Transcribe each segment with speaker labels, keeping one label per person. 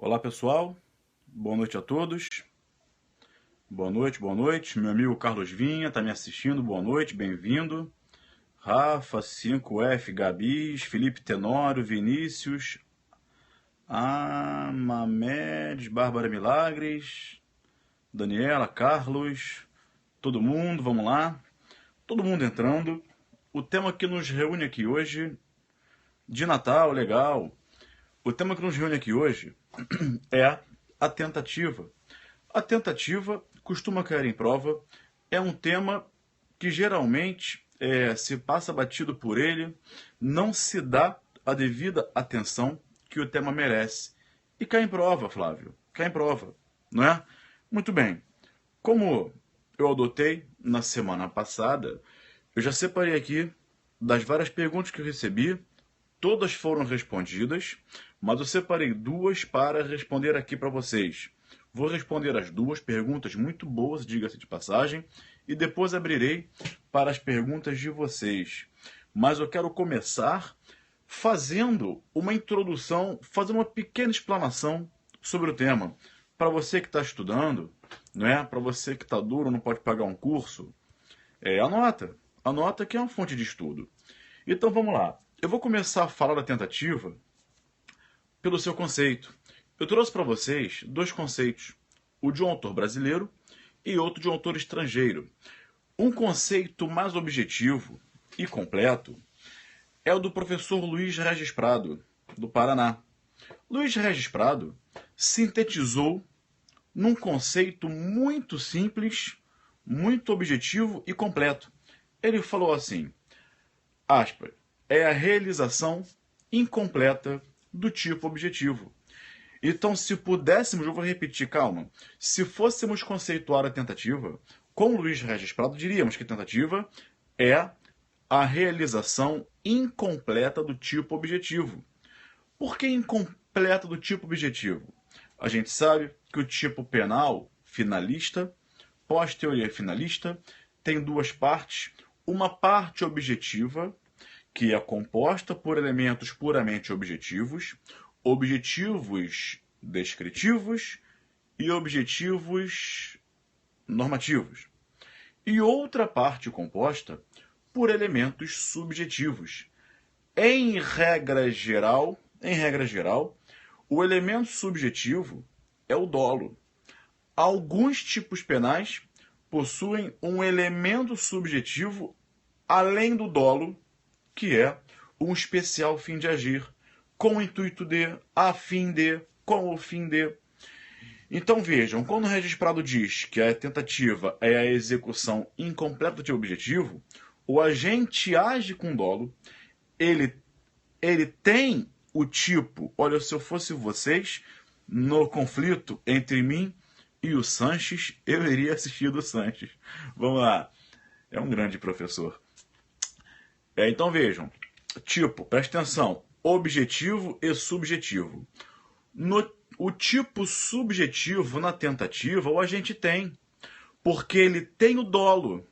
Speaker 1: Olá pessoal, boa noite a todos. Boa noite. Meu amigo Carlos Vinha está me assistindo, boa noite, bem-vindo. Rafa, 5F, Gabis, Felipe Tenório, Vinícius, Mamedes, Bárbara Milagres, Daniela, Carlos, todo mundo, vamos lá. Todo mundo entrando. O tema que nos reúne aqui hoje, de Natal, legal. O tema que nos reúne aqui hoje é a tentativa. A tentativa costuma cair em prova, é um tema que geralmente se passa batido por ele, não se dá a devida atenção que o tema merece. E cai em prova, Flávio, cai em prova, não é? Muito bem, como eu adotei na semana passada, eu já separei aqui das várias perguntas que eu recebi, todas foram respondidas, mas eu separei duas para responder aqui para vocês. Vou responder as duas perguntas muito boas, diga-se de passagem, e depois abrirei para as perguntas de vocês. Mas eu quero começar fazendo uma introdução, fazendo uma pequena explanação sobre o tema. Para você que está estudando, não é? Para você que está duro, não pode pagar um curso, anota que é uma fonte de estudo. Então vamos lá. Eu vou começar a falar da tentativa pelo seu conceito. Eu trouxe para vocês dois conceitos, o de um autor brasileiro e outro de um autor estrangeiro. Um conceito mais objetivo e completo é o do professor Luiz Regis Prado, do Paraná. Luiz Regis Prado sintetizou num conceito muito simples, muito objetivo e completo. Ele falou assim, aspas, é a realização incompleta do tipo objetivo. Então, se pudéssemos, eu vou repetir, calma, se fôssemos conceituar a tentativa, com Luiz Regis Prado, diríamos que tentativa é a realização incompleta do tipo objetivo. Por que incompleta do tipo objetivo? A gente sabe que o tipo penal, finalista, pós-teoria finalista, tem duas partes. Uma parte objetiva, que é composta por elementos puramente objetivos, objetivos descritivos e objetivos normativos. E outra parte composta por elementos subjetivos. Em regra geral, o elemento subjetivo é o dolo. Alguns tipos penais possuem um elemento subjetivo além do dolo, que é um especial fim de agir, com o intuito de, a fim de, com o fim de. Então vejam, quando o Regis Prado diz que a tentativa é a execução incompleta de objetivo, o agente age com dolo, ele tem o tipo, olha, se eu fosse vocês, no conflito entre mim e o Sanches, eu iria assistir do Sanches. Vamos lá, é um grande professor. Então vejam, tipo, presta atenção, objetivo e subjetivo. O tipo subjetivo na tentativa o agente tem, porque ele tem o dolo.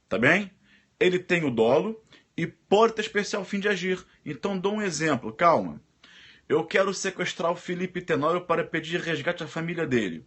Speaker 1: Tá bem? Ele tem o dolo e pode ter especial fim de agir. Então dou um exemplo, calma. Eu quero sequestrar o Felipe Tenório para pedir resgate à família dele.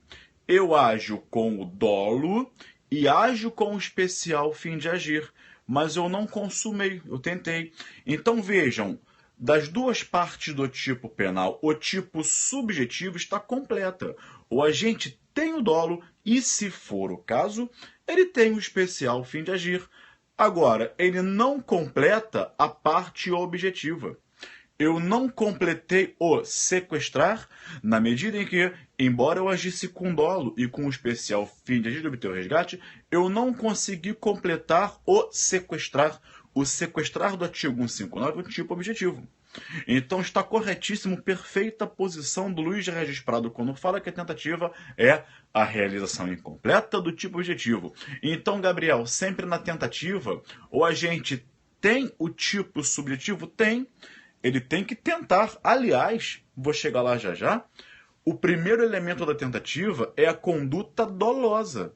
Speaker 1: Eu ajo com o dolo e ajo com o especial fim de agir. Mas eu não consumei, eu tentei. Então vejam, das duas partes do tipo penal, o tipo subjetivo está completa. O agente tem o dolo e, se for o caso, ele tem o especial fim de agir. Agora, ele não completa a parte objetiva. Eu não completei o sequestrar na medida em que, embora eu agisse com dolo e com o especial fim de agir de obter o resgate, eu não consegui completar o sequestrar do artigo 159, o tipo objetivo. Então está corretíssimo, perfeita posição do Luiz Regis Prado quando fala que a tentativa é a realização incompleta do tipo objetivo. Então, Gabriel, sempre na tentativa, o agente tem o tipo subjetivo? Tem. Ele tem que tentar. Aliás, vou chegar lá já já, o primeiro elemento da tentativa é a conduta dolosa,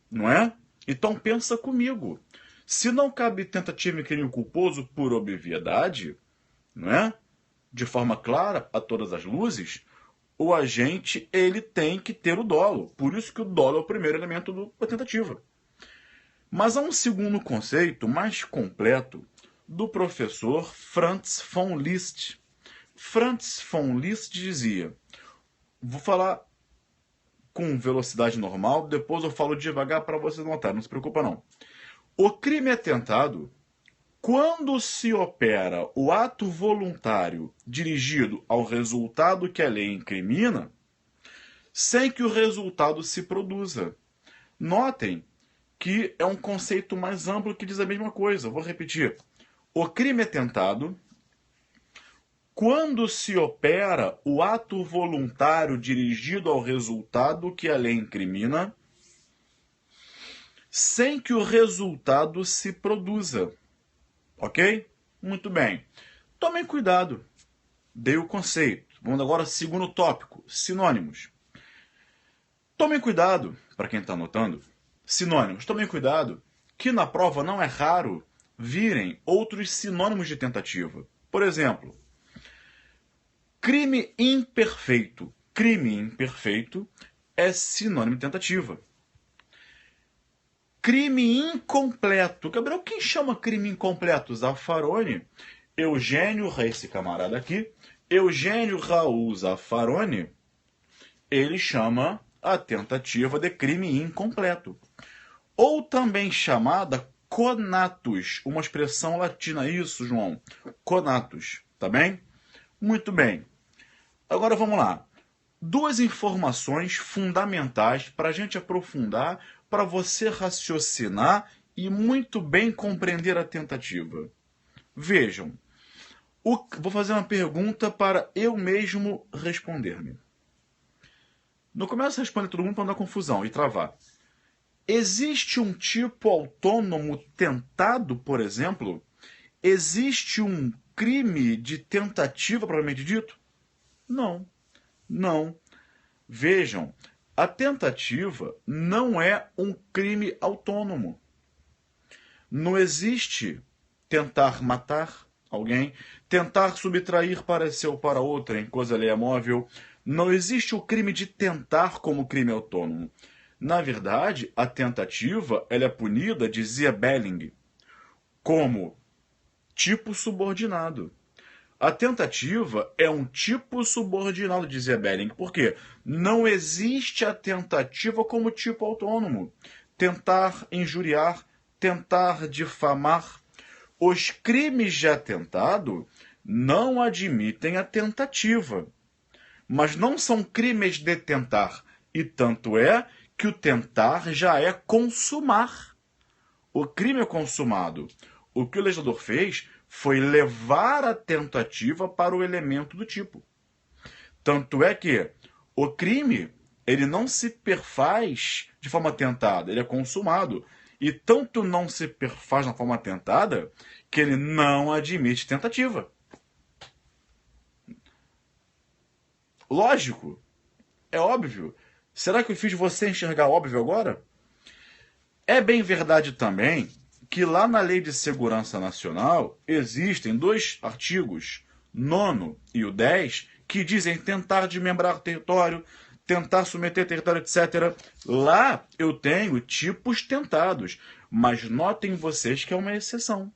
Speaker 1: não é? Então pensa comigo. Se não cabe tentativa em crime culposo por obviedade, não é? de forma clara, a todas as luzes, o agente ele tem que ter o dolo. Por isso que o dolo é o primeiro elemento da tentativa. Mas há um segundo conceito mais completo do professor Franz von Liszt. Franz von Liszt dizia, vou falar com velocidade normal, depois eu falo devagar para vocês notarem, não se preocupa não. O crime é tentado quando se opera o ato voluntário dirigido ao resultado que a lei incrimina, sem que o resultado se produza. Notem que é um conceito mais amplo que diz a mesma coisa. Vou repetir. O crime é tentado quando se opera o ato voluntário dirigido ao resultado que a lei incrimina, sem que o resultado se produza. Ok? Muito bem. Tomem cuidado. Dei o conceito. Vamos agora ao segundo tópico, sinônimos. Tomem cuidado, para quem está anotando, sinônimos. Tomem cuidado que na prova não é raro virem outros sinônimos de tentativa. Por exemplo, crime imperfeito. Crime imperfeito é sinônimo de tentativa. Crime incompleto. Gabriel, quem chama crime incompleto? Zaffaroni. Eugênio, esse camarada aqui, Eugênio Raul Zaffaroni, ele chama a tentativa de crime incompleto. Ou também chamada conatus, uma expressão latina. Isso, João. Conatus, tá bem? Muito bem. Agora vamos lá. Duas informações fundamentais para a gente aprofundar, para você raciocinar e muito bem compreender a tentativa. Vejam, vou fazer uma pergunta para eu mesmo responder-me. Não começa a responder todo mundo para não dar confusão e travar. Existe um tipo autônomo tentado, por exemplo? Existe um crime de tentativa, propriamente dito? Não. Não. Vejam, a tentativa não é um crime autônomo. Não existe tentar matar alguém, tentar subtrair para si ou para outra em coisa alheia móvel. Não existe o crime de tentar como crime autônomo. Na verdade, a tentativa ela é punida, dizia Belling, como tipo subordinado. A tentativa é um tipo subordinado, dizia Belling. Por quê? Não existe a tentativa como tipo autônomo. Tentar injuriar, tentar difamar. Os crimes de atentado não admitem a tentativa. Mas não são crimes de tentar. E tanto é que o tentar já é consumar. O crime é consumado. O que o legislador fez foi levar a tentativa para o elemento do tipo. Tanto é que o crime ele não se perfaz de forma tentada, ele é consumado. E tanto não se perfaz na forma tentada que ele não admite tentativa. Lógico. É óbvio. Será que eu fiz você enxergar óbvio agora? É bem verdade também que lá na Lei de Segurança Nacional existem dois artigos, 9º e o 10, que dizem tentar desmembrar o território, tentar submeter território, etc. Lá eu tenho tipos tentados, mas notem vocês que é uma exceção.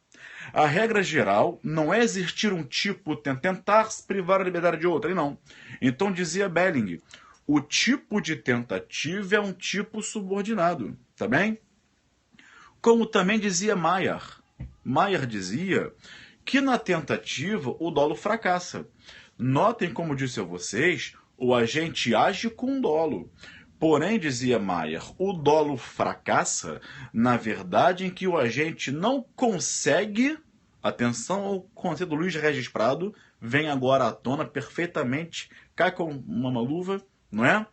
Speaker 1: A regra geral não é existir um tipo tentar se privar a liberdade de outra, não. Então dizia Belling, o tipo de tentativa é um tipo subordinado, tá bem? Como também dizia Mayer. Mayer dizia que na tentativa o dolo fracassa. Notem como disse a vocês, o agente age com dolo. Porém, dizia Mayer, o dolo fracassa na verdade em que o agente não consegue, atenção ao conceito do Luiz Regis Prado, vem agora à tona perfeitamente, cai com uma luva, não é?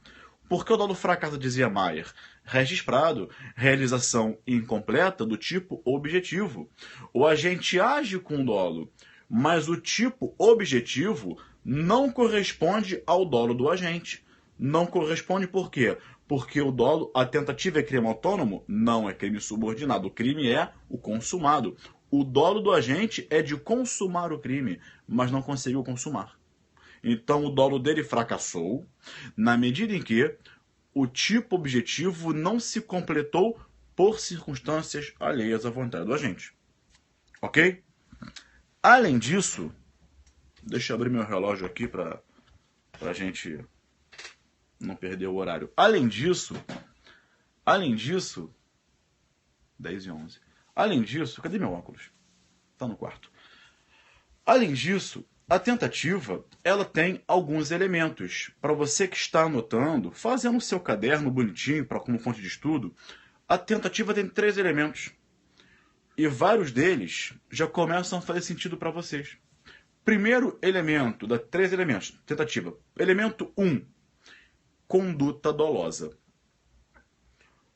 Speaker 1: Por que o dolo fracassa, dizia Mayer? Regis Prado, realização incompleta do tipo objetivo. O agente age com dolo, mas o tipo objetivo não corresponde ao dolo do agente. Não corresponde por quê? Porque o dolo, a tentativa é crime autônomo? Não, é crime subordinado. O crime é o consumado. O dolo do agente é de consumar o crime, mas não conseguiu consumar. Então o dolo dele fracassou na medida em que o tipo objetivo não se completou por circunstâncias alheias à vontade do agente. Ok? Além disso, deixa eu abrir meu relógio aqui para a gente não perder o horário. Além disso, 10h11. Além disso, cadê meu óculos? Está no quarto. Além disso, a tentativa, ela tem alguns elementos. Para você que está anotando, fazendo o seu caderno bonitinho como fonte de estudo, a tentativa tem 3 elementos. E vários deles já começam a fazer sentido para vocês. Primeiro elemento, 3 elementos, tentativa. Elemento 1, conduta dolosa.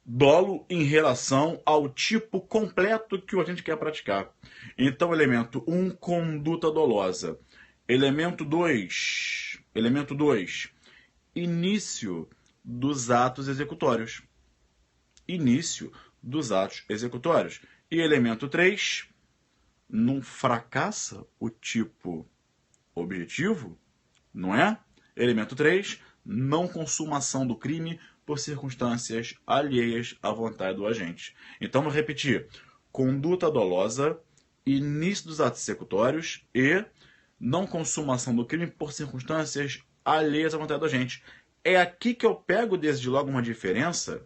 Speaker 1: Dolo em relação ao tipo completo que a gente quer praticar. Então, elemento 1, conduta dolosa. Elemento 2, início dos atos executórios. Início dos atos executórios. E elemento 3, não fracassa o tipo objetivo, não é? Elemento 3, não consumação do crime por circunstâncias alheias à vontade do agente. Então, vou repetir. Conduta dolosa, início dos atos executórios e não consumação do crime por circunstâncias alheias à vontade do agente. É aqui que eu pego desde logo uma diferença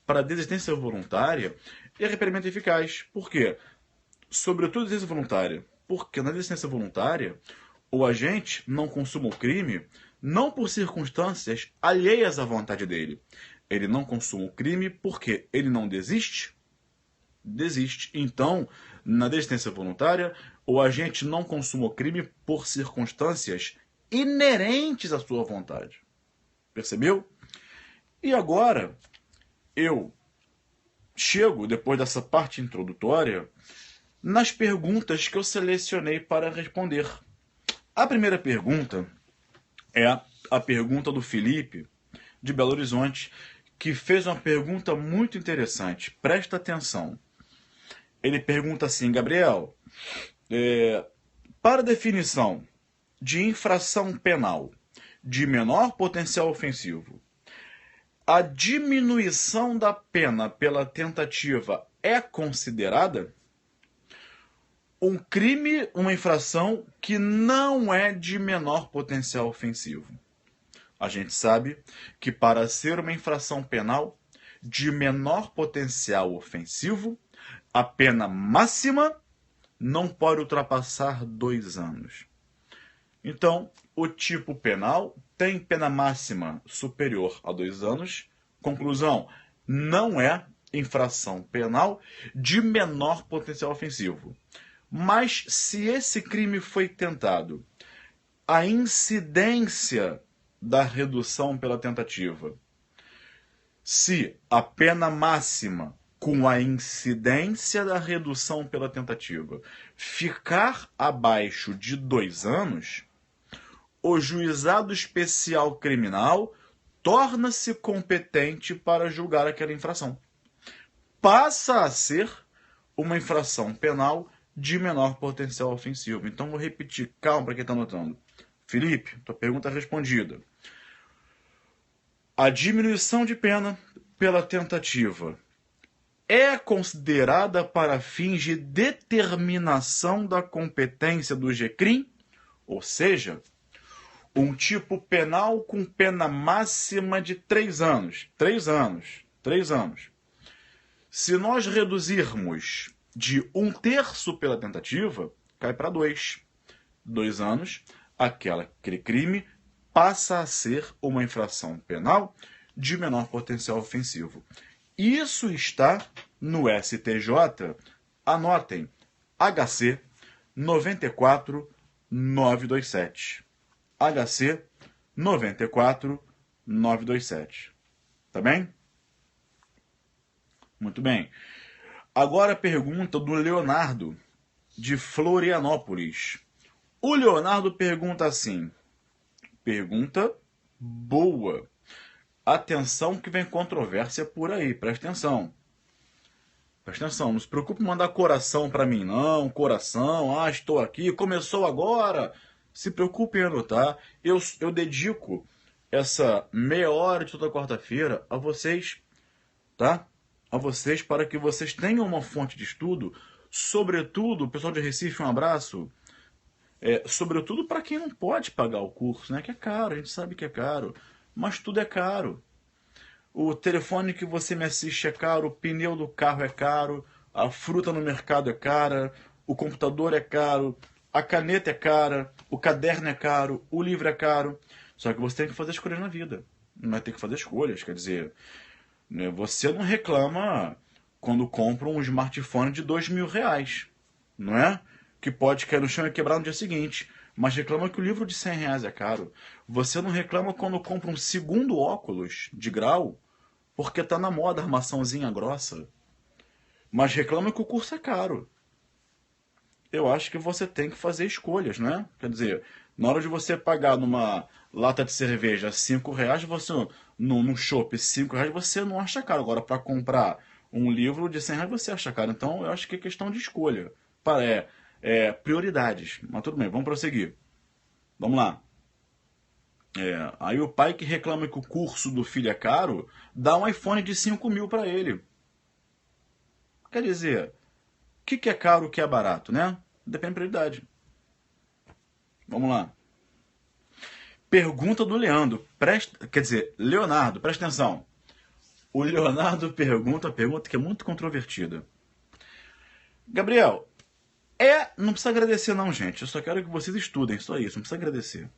Speaker 1: para a desistência voluntária e arrependimento eficaz. Por quê? Sobretudo desistência voluntária. Porque na desistência voluntária, o agente não consuma o crime não por circunstâncias alheias à vontade dele. Ele não consuma o crime porque ele não desiste? Desiste. Então, na desistência voluntária, o agente não consuma o crime por circunstâncias inerentes à sua vontade. Percebeu? E agora, eu chego, depois dessa parte introdutória, nas perguntas que eu selecionei para responder. A primeira pergunta é a pergunta do Felipe, de Belo Horizonte, que fez uma pergunta muito interessante. Presta atenção. Ele pergunta assim, Gabriel, para a definição de infração penal de menor potencial ofensivo, a diminuição da pena pela tentativa é considerada um crime, uma infração que não é de menor potencial ofensivo. A gente sabe que para ser uma infração penal de menor potencial ofensivo, a pena máxima não pode ultrapassar 2 anos. Então, o tipo penal tem pena máxima superior a 2 anos. Conclusão, não é infração penal de menor potencial ofensivo. Mas se esse crime foi tentado, a incidência da redução pela tentativa, se a pena máxima com a incidência da redução pela tentativa ficar abaixo de 2 anos, o juizado especial criminal torna-se competente para julgar aquela infração. Passa a ser uma infração penal de menor potencial ofensivo. Então, vou repetir. Calma para quem está anotando. Felipe, tua pergunta é respondida. A diminuição de pena pela tentativa é considerada para fins de determinação da competência do GCRIM? Ou seja, um tipo penal com pena máxima de 3 anos. 3 anos. 3 anos. Se nós reduzirmos de 1/3 pela tentativa, cai para 2. 2 anos, aquele crime passa a ser uma infração penal de menor potencial ofensivo. Isso está no STJ, anotem, HC 94927. HC 94927. Tá bem? Muito bem. Agora a pergunta do Leonardo, de Florianópolis. O Leonardo pergunta assim. Pergunta boa. Atenção que vem controvérsia por aí, presta atenção. Presta atenção, não se preocupe em mandar coração para mim, não. Coração, estou aqui, começou agora. Se preocupe em anotar. Eu dedico essa meia hora de toda quarta-feira a vocês, tá? A vocês para que vocês tenham uma fonte de estudo. Sobretudo, pessoal de Recife, um abraço. Sobretudo para quem não pode pagar o curso, né? Que é caro, a gente sabe que é caro. Mas tudo é caro. O telefone que você me assiste é caro, o pneu do carro é caro, a fruta no mercado é cara, o computador é caro, a caneta é cara, o caderno é caro, o livro é caro. Só que você tem que fazer escolhas na vida. Não vai ter que fazer escolhas, quer dizer, né, você não reclama quando compra um smartphone de R$ 2.000, não é? Que pode cair no chão e quebrar no dia seguinte. Mas reclama que o livro de R$ 100 é caro. Você não reclama quando compra um segundo óculos de grau porque tá na moda a armaçãozinha grossa. Mas reclama que o curso é caro. Eu acho que você tem que fazer escolhas, né? Quer dizer, na hora de você pagar numa lata de cerveja R$ 5, você num chopp R$ 5, você não acha caro. Agora, para comprar um livro de R$ 100, você acha caro. Então, eu acho que é questão de escolha. Prioridades. Mas tudo bem, vamos prosseguir. Vamos lá. Aí o pai que reclama que o curso do filho é caro, dá um iPhone de 5.000 para ele. Quer dizer, o que é caro, o que é barato, né? Depende da prioridade. Vamos lá. Pergunta do Leandro. Leonardo, presta atenção. O Leonardo pergunta a pergunta que é muito controvertida. Gabriel, não precisa agradecer não, gente. Eu só quero que vocês estudem, só isso. Não precisa agradecer.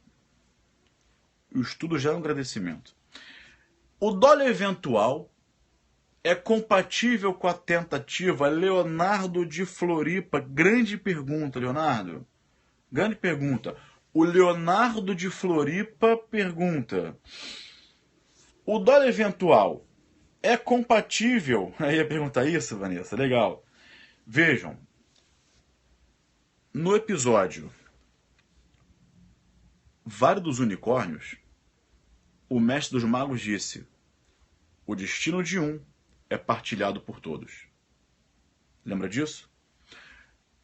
Speaker 1: O estudo já é um agradecimento. O dólar eventual é compatível com a tentativa? Leonardo de Floripa. Grande pergunta, Leonardo. Grande pergunta. O Leonardo de Floripa pergunta: o dólar eventual é compatível? Aí ia perguntar isso, Vanessa. Legal. Vejam. No episódio Vale dos Unicórnios, o mestre dos magos disse: o destino de um é partilhado por todos. Lembra disso?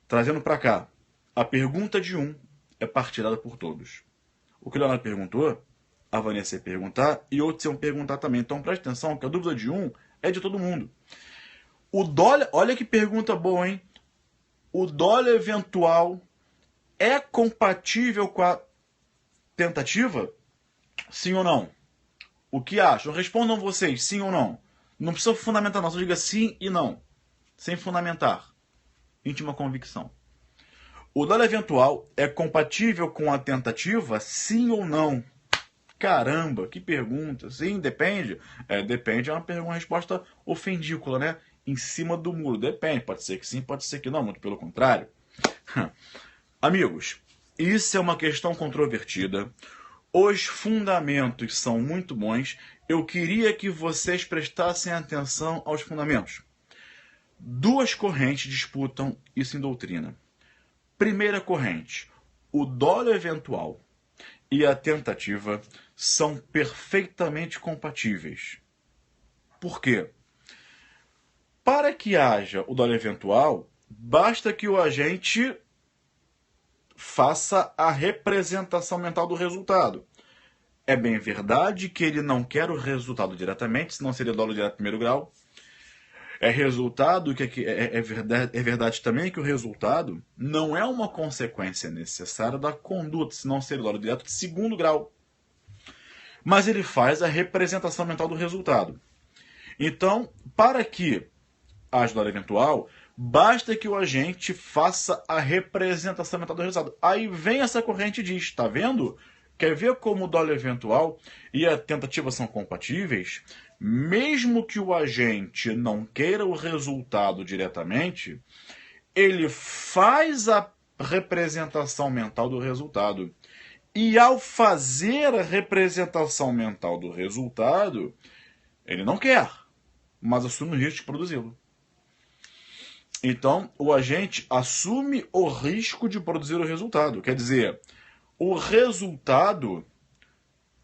Speaker 1: Trazendo para cá, a pergunta de um é partilhada por todos. O que o Leonardo perguntou, a Vanessa ia perguntar e outros iam perguntar também. Então preste atenção que a dúvida de um é de todo mundo. O dólar, olha que pergunta boa, hein? O dólar eventual é compatível com a tentativa? Sim ou não? O que acham? Respondam vocês, sim ou não. Não precisa fundamentar não, só diga sim e não. Sem fundamentar. Íntima convicção. O dólar eventual é compatível com a tentativa? Sim ou não? Caramba, que pergunta. Sim, depende? Depende é uma resposta ofendícula, né? Em cima do muro. Depende, pode ser que sim, pode ser que não, muito pelo contrário. Amigos, isso é uma questão controvertida. Os fundamentos são muito bons. Eu queria que vocês prestassem atenção aos fundamentos. Duas correntes disputam isso em doutrina. Primeira corrente: o dólar eventual e a tentativa são perfeitamente compatíveis. Por quê? Para que haja o dólar eventual, basta que o agente faça a representação mental do resultado. É bem verdade que ele não quer o resultado diretamente, senão seria dólar direto primeiro grau. É verdade também que o resultado não é uma consequência necessária da conduta, senão seria dólar direto de segundo grau. Mas ele faz a representação mental do resultado. Então, para que haja dólar eventual, basta que o agente faça a representação mental do resultado. Aí vem essa corrente e diz, tá vendo? Quer ver como o dólar eventual e a tentativa são compatíveis? Mesmo que o agente não queira o resultado diretamente, ele faz a representação mental do resultado. E ao fazer a representação mental do resultado, ele não quer, mas assume o risco de produzi-lo. Então, o agente assume o risco de produzir o resultado. Quer dizer, o resultado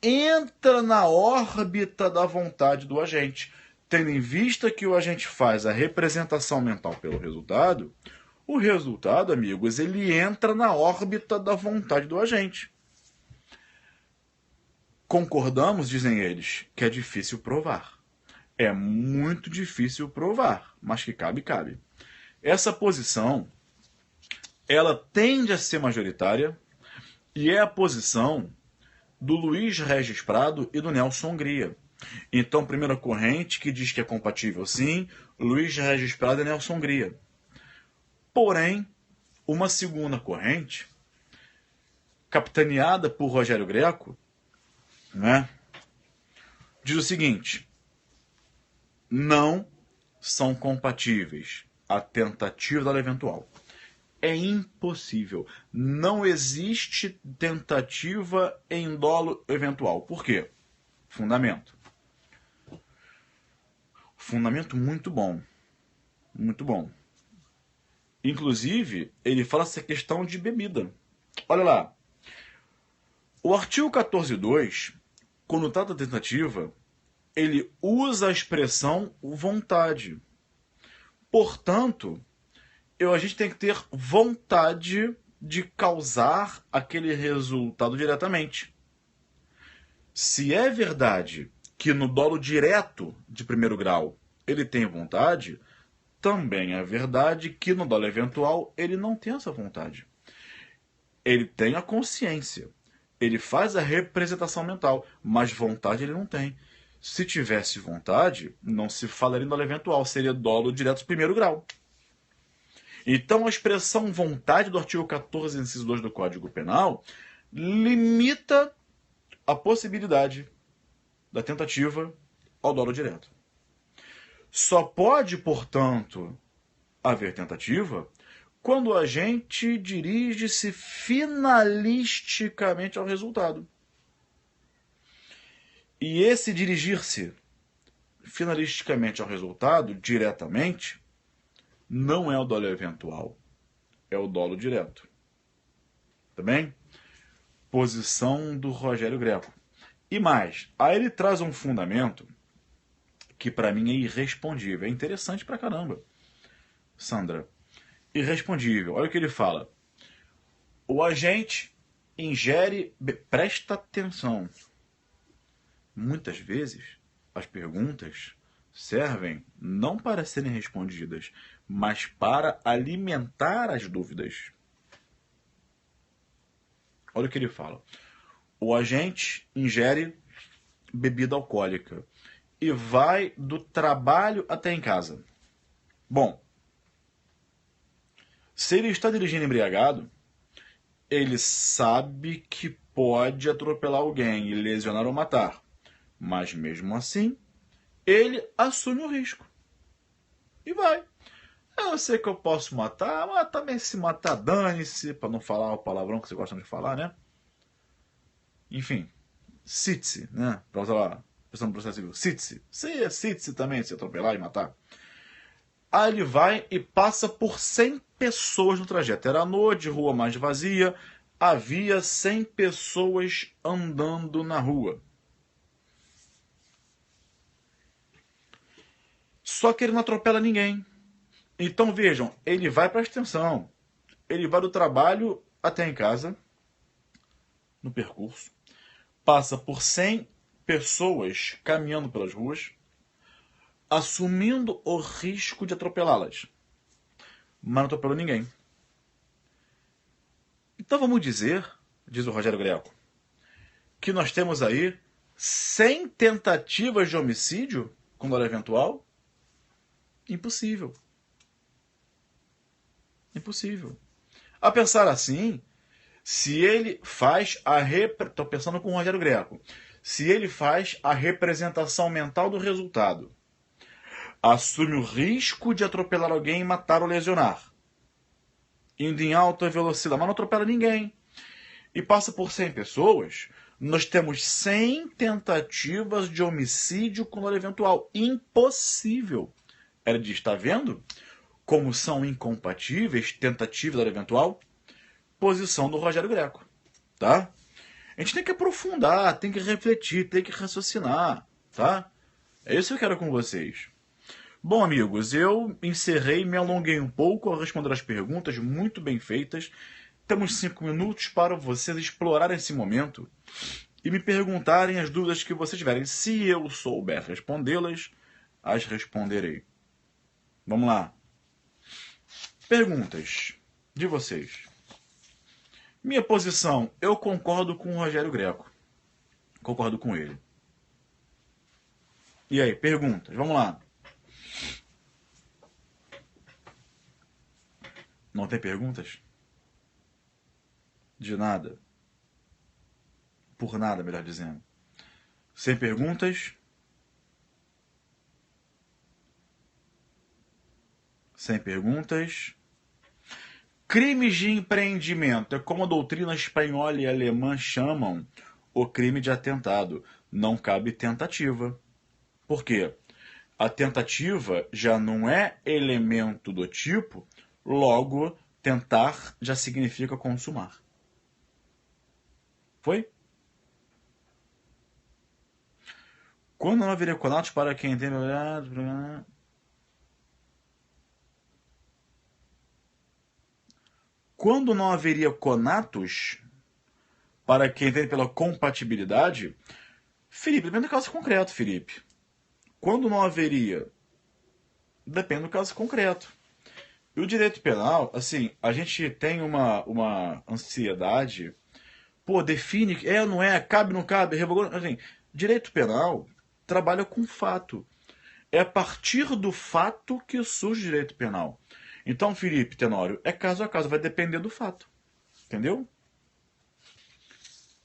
Speaker 1: entra na órbita da vontade do agente. tendo em vista que o agente faz a representação mental pelo resultado, o resultado, amigos, ele entra na órbita da vontade do agente. Concordamos, dizem eles, que é difícil provar. É muito difícil provar, mas que cabe, cabe. Essa posição, ela tende a ser majoritária e é a posição do Luiz Regis Prado e do Nelson Hungria. Então, primeira corrente que diz que é compatível sim, Luiz Regis Prado e Nelson Hungria. Porém, uma segunda corrente, capitaneada por Rogério Greco, né, diz o seguinte: não são compatíveis a tentativa da eventual. É impossível. Não existe tentativa em dolo eventual. Por quê? Fundamento. Fundamento muito bom. Muito bom. Inclusive, ele fala essa questão de bebida. Olha lá. O artigo 14.2, quando trata da tentativa, ele usa a expressão vontade. Portanto, a gente tem que ter vontade de causar aquele resultado diretamente. Se é verdade que no dolo direto de primeiro grau ele tem vontade, também é verdade que no dolo eventual ele não tem essa vontade. Ele tem a consciência, ele faz a representação mental, mas vontade ele não tem. Se tivesse vontade, não se falaria em dolo eventual, seria dolo direto de primeiro grau. Então, a expressão vontade do artigo 14, inciso 2 do Código Penal limita a possibilidade da tentativa ao dolo direto. Só pode, portanto, haver tentativa quando o agente dirige-se finalisticamente ao resultado. E esse dirigir-se finalisticamente ao resultado, diretamente, não é o dolo eventual, é o dolo direto. Tá bem? Posição do Rogério Greco. E mais, aí ele traz um fundamento que para mim é irrespondível. É interessante pra caramba, Sandra. Irrespondível. Olha o que ele fala. O agente ingere... Presta atenção. Muitas vezes, as perguntas servem não para serem respondidas, mas para alimentar as dúvidas. Olha o que ele fala. O agente ingere bebida alcoólica e vai do trabalho até em casa. Bom, se ele está dirigindo embriagado, ele sabe que pode atropelar alguém e lesionar ou matar. Mas mesmo assim, ele assume o risco. E vai. Eu sei que eu posso matar, mas também se matar, dane-se, para não falar o palavrão que vocês gostam de falar, né? Enfim, cite-se, né? Para usar lá, pensando no processo civil, cite-se. Cite-se também, se atropelar e matar. Aí ele vai e passa por 100 pessoas no trajeto. Era noite, rua mais vazia, havia 100 pessoas andando na rua. Só que ele não atropela ninguém. Então vejam, ele vai, presta atenção, ele vai do trabalho até em casa, no percurso, passa por 100 pessoas caminhando pelas ruas, assumindo o risco de atropelá-las, mas não atropelou ninguém. Então vamos dizer, diz o Rogério Greco, que nós temos aí 100 tentativas de homicídio com dolo eventual? Impossível. Impossível. A pensar assim, se ele faz a... Estou pensando com o Rogério Greco. Se ele faz a representação mental do resultado, assume o risco de atropelar alguém, matar ou lesionar, indo em alta velocidade, mas não atropela ninguém, e passa por 100 pessoas, nós temos 100 tentativas de homicídio com dolo eventual. Impossível. Ela diz, está vendo como são incompatíveis tentativa da eventual? Posição do Rogério Greco, tá? A gente tem que aprofundar, tem que refletir, tem que raciocinar, tá? É isso que eu quero com vocês. Bom, amigos, eu encerrei, me alonguei um pouco ao responder as perguntas, muito bem feitas. Temos 5 minutos para vocês explorarem esse momento e me perguntarem as dúvidas que vocês tiverem. Se eu souber respondê-las, as responderei. Vamos lá. Perguntas de vocês. Minha posição, eu concordo com o Rogério Greco. Concordo com ele. E aí, perguntas? Vamos lá. Não tem perguntas? De nada. Por nada, melhor dizendo. Sem perguntas? Sem perguntas? Crimes de empreendimento é como a doutrina espanhola e alemã chamam o crime de atentado. Não cabe tentativa. Por quê? A tentativa já não é elemento do tipo, logo, tentar já significa consumar. Foi? Quando não haveria conatos para quem tem... Quando não haveria conatos para quem entende pela compatibilidade, Felipe, depende do caso concreto, Felipe. Quando não haveria, depende do caso concreto. E o direito penal, assim, a gente tem uma ansiedade, pô, define, é ou não é, cabe ou não cabe, revogou, assim, direito penal trabalha com fato. É a partir do fato que surge o direito penal. Então, Felipe Tenório, é caso a caso, vai depender do fato. Entendeu?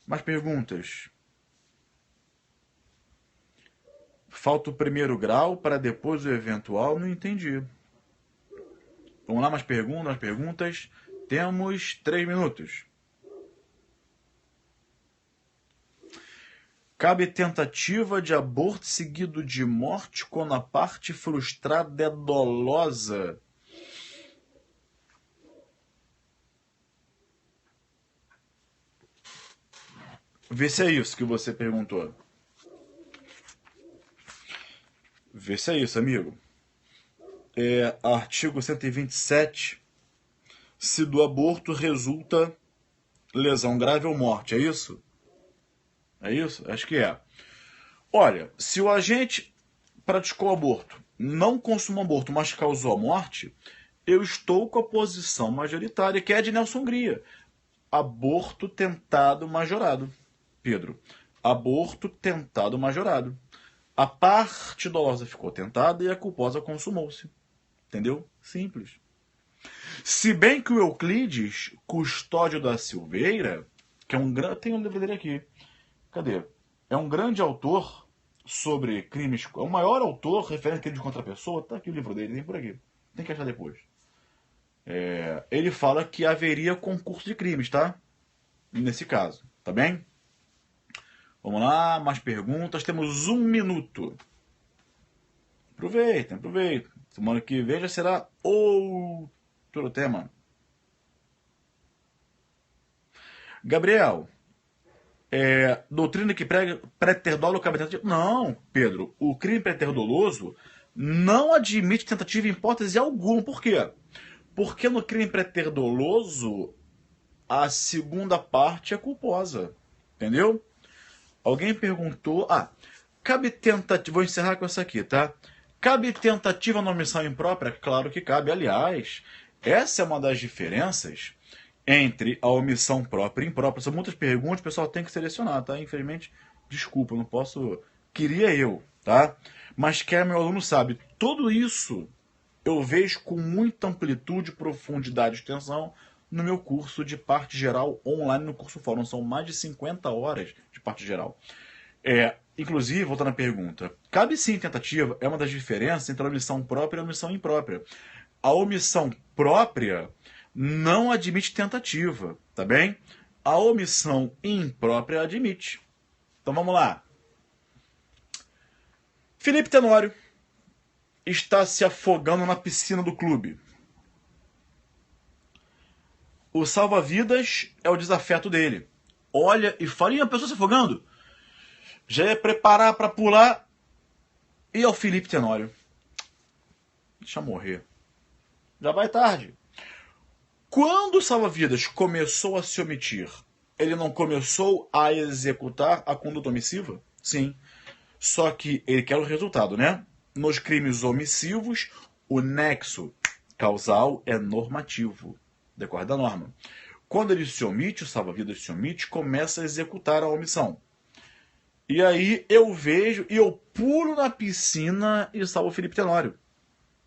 Speaker 1: Mais perguntas? Falta o primeiro grau para depois o eventual? Não entendi. Vamos lá, mais perguntas. Temos 3 minutos. Cabe tentativa de aborto seguido de morte quando a parte frustrada é dolosa? Vê se é isso que você perguntou. Vê se é isso, amigo. Artigo 127. Se do aborto resulta lesão grave ou morte, é isso? É isso? Acho que é. Olha, se o agente praticou aborto, não consumou aborto, mas causou a morte, eu estou com a posição majoritária, que é a de Nelson Hungria. Aborto tentado majorado. Pedro, aborto tentado majorado. A parte dolosa ficou tentada e a culposa consumou-se. Entendeu? Simples. Se bem que o Euclides, Custódio da Silveira, que é um grande... Tem um livro dele aqui. Cadê? É um grande autor sobre crimes... É o maior autor referente a crimes contra a pessoa. Tá aqui o livro dele, tem por aqui. Tem que achar depois. Ele fala que haveria concurso de crimes, tá? Nesse caso. Tá bem? Vamos lá, mais perguntas. Temos 1 minuto. Aproveitem. Semana que vem já será outro tema. Gabriel, doutrina que prega pré-ter-dolo cabe tentativa? Não, Pedro. O crime pré-ter-doloso não admite tentativa em hipótese alguma. Por quê? Porque no crime pré-ter-doloso a segunda parte é culposa. Entendeu? Alguém perguntou... cabe tentativa... Vou encerrar com essa aqui, tá? Cabe tentativa na omissão imprópria? Claro que cabe. Aliás, essa é uma das diferenças entre a omissão própria e imprópria. São muitas perguntas, o pessoal tem que selecionar, tá? Infelizmente, desculpa, não posso... Queria eu, tá? Mas quer meu aluno sabe, tudo isso eu vejo com muita amplitude, profundidade e extensão no meu curso de parte geral online no curso fórum. São mais de 50 horas de parte geral. Inclusive, voltando à pergunta, cabe sim tentativa, é uma das diferenças entre a omissão própria e a omissão imprópria. A omissão própria não admite tentativa, tá bem? A omissão imprópria admite. Então vamos lá. Felipe Tenório está se afogando na piscina do clube. O salva-vidas é o desafeto dele. Olha e fala, e a pessoa se afogando? Já ia preparar para pular. E ao Felipe Tenório? Deixa morrer. Já vai tarde. Quando o salva-vidas começou a se omitir, ele não começou a executar a conduta omissiva? Sim. Só que ele quer o resultado, né? Nos crimes omissivos, o nexo causal é normativo, decorre da norma. Quando ele se omite, o salva-vidas se omite, começa a executar a omissão. E aí eu vejo e eu pulo na piscina e salvo o Felipe Tenório.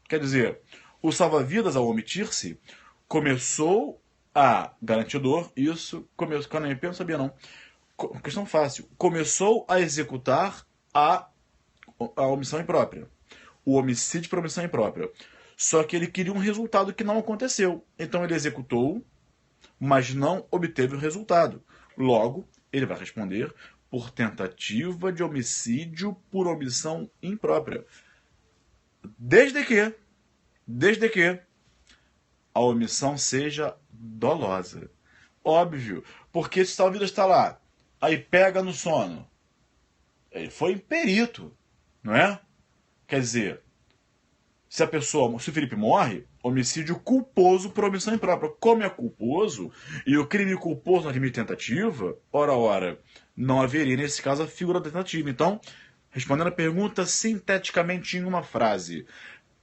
Speaker 1: Quer dizer, o salva-vidas, ao omitir-se, começou a garantir dor, isso, começou, quando eu não sabia não. Questão fácil. Começou a executar a omissão imprópria. O homicídio por omissão imprópria. Só que ele queria um resultado que não aconteceu. Então ele executou, mas não obteve o resultado. Logo, ele vai responder por tentativa de homicídio por omissão imprópria. Desde que a omissão seja dolosa. Óbvio, porque se o salva-vidas está lá, aí pega no sono. Ele foi perito, não é? Quer dizer, se o Felipe morre, homicídio culposo por omissão imprópria. Como é culposo, e o crime culposo não admite tentativa, ora, não haveria nesse caso a figura da tentativa. Então, respondendo a pergunta sinteticamente em uma frase,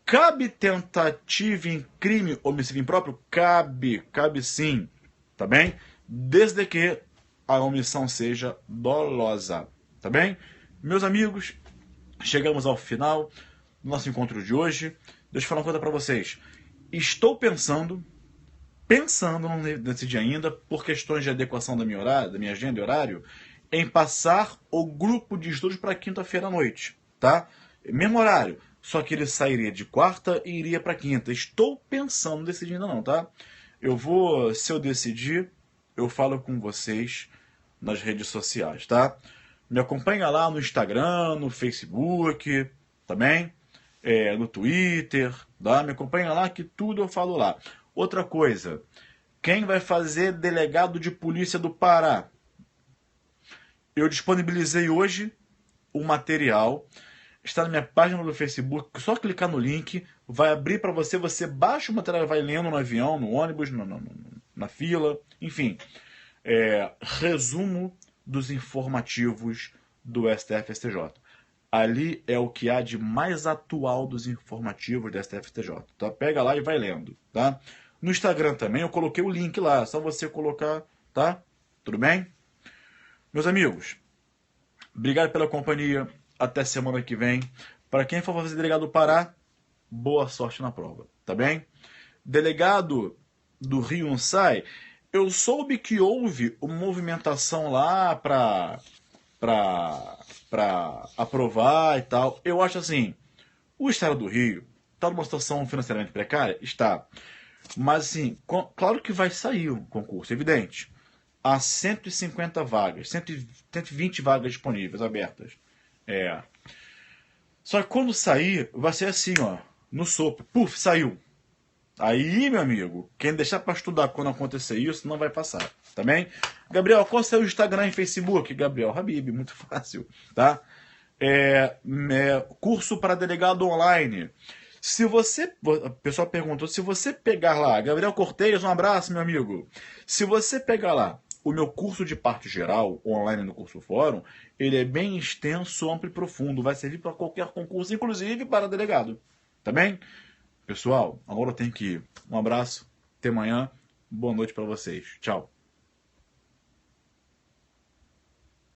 Speaker 1: cabe tentativa em crime homicídio impróprio? Cabe sim, tá bem? Desde que a omissão seja dolosa, tá bem? Meus amigos, chegamos ao final do nosso encontro de hoje. Deixa eu falar uma coisa para vocês. Estou pensando, não decidi ainda, por questões de adequação da minha agenda e horário, em passar o grupo de estudos para quinta-feira à noite, tá? Mesmo horário, só que ele sairia de quarta e iria para quinta. Estou pensando, não decidi ainda não, tá? Se eu decidir, eu falo com vocês nas redes sociais, tá? Me acompanha lá no Instagram, no Facebook, tá bem? No Twitter, tá? Me acompanha lá que tudo eu falo lá. Outra coisa, quem vai fazer delegado de polícia do Pará? Eu disponibilizei hoje o material, está na minha página do Facebook, só clicar no link, vai abrir para você, você baixa o material, vai lendo no avião, no ônibus, na fila, enfim. Resumo dos informativos do STF-STJ. Ali é o que há de mais atual dos informativos do STF-STJ. Tá? Pega lá e vai lendo. Tá? No Instagram também eu coloquei o link lá, é só você colocar, tá? Tudo bem? Meus amigos, obrigado pela companhia. Até semana que vem. Para quem for fazer delegado do Pará, boa sorte na prova, tá bem? Delegado do Rio não sai. Eu soube que houve uma movimentação lá para aprovar e tal. Eu acho assim, o Estado do Rio está numa situação financeiramente precária? Está. Mas assim, claro que vai sair um concurso, evidente. Há 150 vagas, 120 vagas disponíveis, abertas. Só que quando sair, vai ser assim, ó, no sopro. Puf, saiu. Aí, meu amigo, quem deixar para estudar quando acontecer isso, não vai passar, tá bem? Gabriel, qual é o seu Instagram e Facebook? Gabriel Habib, muito fácil, tá? Curso para delegado online. O pessoal perguntou, se você pegar lá, Gabriel Cortez, um abraço, meu amigo. Se você pegar lá o meu curso de parte geral, online no curso fórum, ele é bem extenso, amplo e profundo. Vai servir para qualquer concurso, inclusive para delegado. Tá bem? Pessoal, agora eu tenho que ir. Um abraço, até amanhã. Boa noite para vocês. Tchau.